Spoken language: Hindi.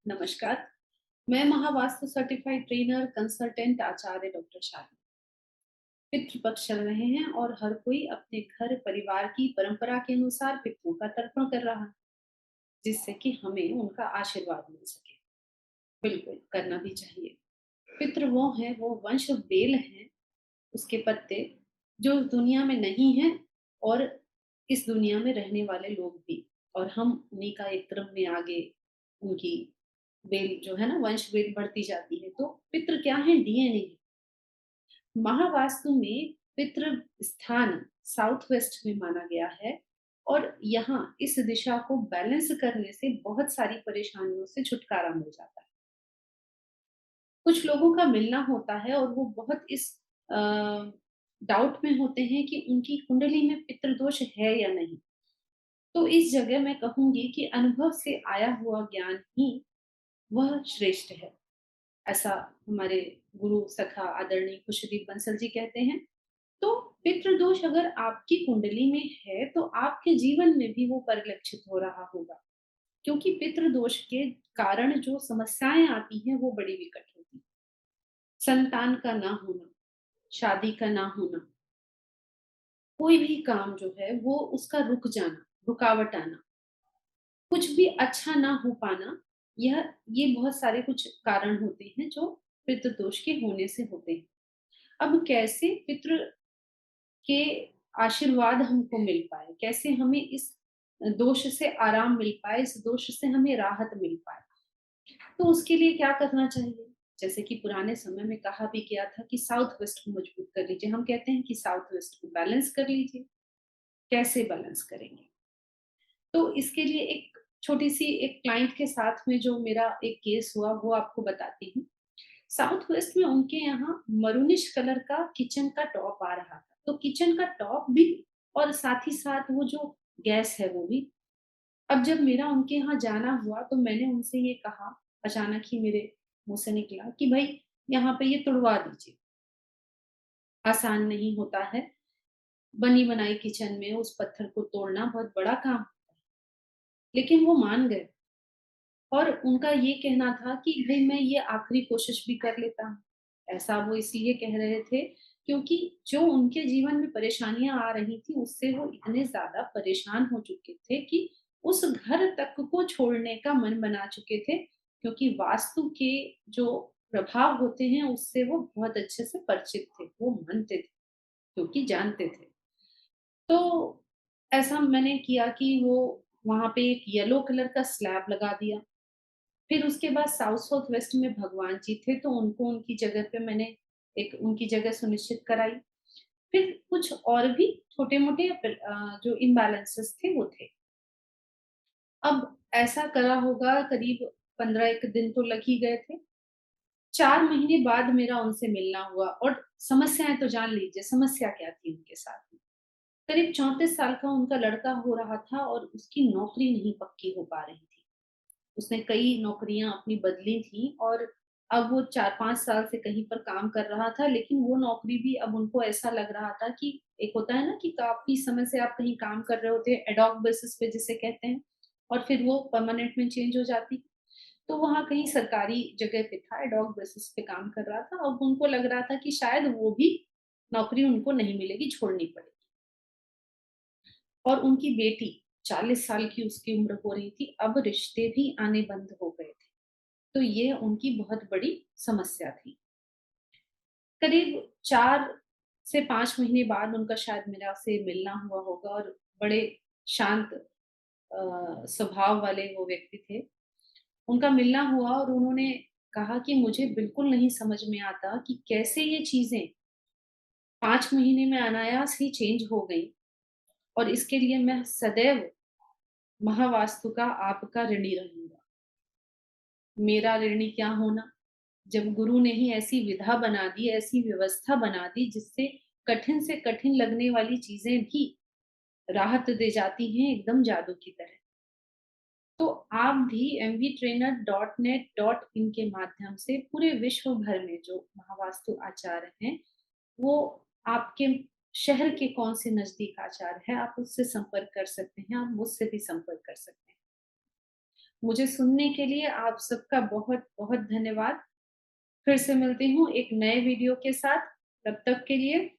नमस्कार। मैं महावास्तु सर्टिफाइड ट्रेनर कंसल्टेंट आचार्य डॉक्टर शालिनी। पितृ पक्ष चल रहे हैं और हर कोई अपने घर परिवार की परंपरा के अनुसार पितरों का तर्पण कर रहा है, जिससे कि हमें उनका आशीर्वाद मिल सके। बिल्कुल करना भी चाहिए। पितृ वो हैं, वो वंश बेल हैं, उसके पत्ते जो दुनिया में नहीं हैं और इस दुनिया में रहने वाले लोग भी। और हम उन्हीं का एक क्रम में आगे उनकी बेल जो है ना, वंश बेल बढ़ती जाती है। तो पितृ क्या है? डीएनए। महावास्तु में पितृ स्थान साउथ वेस्ट में माना गया है और यहाँ इस दिशा को बैलेंस करने से बहुत सारी परेशानियों से छुटकारा मिल जाता है। कुछ लोगों का मिलना होता है और वो बहुत इस डाउट में होते हैं कि उनकी कुंडली में पितृदोष है या नहीं। तो इस जगह मैं कहूंगी कि अनुभव से आया हुआ ज्ञान ही वह श्रेष्ठ है। ऐसा हमारे गुरु सखा आदरणीय खुशदीप बंसल जी कहते हैं। तो पितृदोष अगर आपकी कुंडली में है तो आपके जीवन में भी वो परिलक्षित हो रहा होगा, क्योंकि पितृदोष के कारण जो समस्याएं आती हैं वो बड़ी विकट होती हैं। संतान का ना होना, शादी का ना होना, कोई भी काम जो है वो उसका रुक जाना, रुकावट आना, कुछ भी अच्छा ना हो पाना, यह ये बहुत सारे कुछ कारण होते हैं जो पितृदोष के होने से होते हैं। अब कैसे पितृ के आशीर्वाद हमको मिल पाए, कैसे हमें इस दोष से आराम मिल पाए, इस दोष से हमें राहत मिल पाए, तो उसके लिए क्या करना चाहिए? जैसे कि पुराने समय में कहा भी गया था कि साउथ वेस्ट को मजबूत कर लीजिए। हम कहते हैं कि साउथ वेस्ट को बैलेंस कर लीजिए। कैसे बैलेंस करेंगे? तो इसके लिए एक छोटी सी एक क्लाइंट के साथ में जो मेरा एक केस हुआ वो आपको बताती हूँ। साउथ वेस्ट में उनके यहाँ मरूनिश कलर का किचन का टॉप आ रहा था। तो किचन का टॉप भी और साथ ही साथ वो जो गैस है वो भी। अब जब मेरा उनके यहाँ जाना हुआ तो मैंने उनसे ये कहा, अचानक ही मेरे मुँह से निकला कि भई यहाँ पे ये तुड़वा दीजिए। आसान नहीं होता है, बनी-बनाई किचन में उस पत्थर को तोड़ना बहुत बड़ा काम। लेकिन वो मान गए और उनका ये कहना था कि भई मैं ये आखिरी कोशिश भी कर लेता हूँ। ऐसा वो इसलिए कह रहे थे क्योंकि जो उनके जीवन में परेशानियाँ आ रही थी उससे वो इतने ज़्यादा परेशान हो चुके थे कि उस घर तक को छोड़ने का मन बना चुके थे, क्योंकि वास्तु के जो प्रभाव होते हैं उससे वो बहुत अच्छे से परिचित थे, वो मानते थे, क्योंकि जानते थे। तो ऐसा मैंने किया कि वो वहाँ पे एक येलो कलर का स्लैब लगा दिया। फिर उसके बाद साउथ साउथ वेस्ट में भगवान जी थे तो उनको उनकी जगह पे मैंने एक उनकी जगह सुनिश्चित कराई। फिर कुछ और भी छोटे-मोटे जो इम्बैलेंसेस थे वो थे। अब ऐसा करा होगा करीब 15 एक दिन तो लग ही गए थे। 4 महीने बाद मेरा उनसे मिलना हुआ और समस्याएँ तो जान लीजिए समस्या क्या थी उनके साथ में। करीब 34 साल का उनका लड़का हो रहा था और उसकी नौकरी नहीं पक्की हो पा रही थी। उसने कई नौकरियाँ अपनी बदली थी और अब वो 4-5 साल से कहीं पर काम कर रहा था, लेकिन वो नौकरी भी अब उनको ऐसा लग रहा था कि एक होता है ना कि काफ़ी समय से आप कहीं काम कर रहे होते हैं, एड हॉक बेसिस पे जिसे कहते हैं, और फिर वो परमानेंट में चेंज हो जाती। तो वहाँ कहीं सरकारी जगह पे था, एड हॉक बेसिस पे काम कर रहा था। अब उनको लग रहा था कि शायद वो भी नौकरी उनको नहीं मिलेगी, छोड़नी पड़ेगी। और उनकी बेटी 40 साल की उसकी उम्र हो रही थी, अब रिश्ते भी आने बंद हो गए थे। तो ये उनकी बहुत बड़ी समस्या थी। करीब 4 से 5 महीने बाद उनका शायद मेरा से मिलना हुआ होगा और बड़े शांत स्वभाव वाले वो व्यक्ति थे। उनका मिलना हुआ और उन्होंने कहा कि मुझे बिल्कुल नहीं समझ में आता कि कैसे ये चीज़ें 5 महीने में अनायास ही चेंज हो गई और इसके लिए मैं सदैव महावास्तु का आपका ऋणी रहूँगा। मेरा ऋणी क्या होना? जब गुरु ने ही ऐसी विधा बना दी, ऐसी व्यवस्था बना दी जिससे कठिन से कठिन लगने वाली चीज़ें भी राहत दे जाती हैं एकदम जादू की तरह। तो आप भी mvtrainer.net.in के माध्यम से पूरे विश्व भर में जो महावास्तु आचार्य हैं, वो आपके शहर के कौन से नज़दीक आचार्य हैं, आप उससे संपर्क कर सकते हैं, आप मुझसे भी संपर्क कर सकते हैं। मुझे सुनने के लिए आप सबका बहुत-बहुत धन्यवाद। फिर से मिलती हूँ एक नए वीडियो के साथ, तब तक के लिए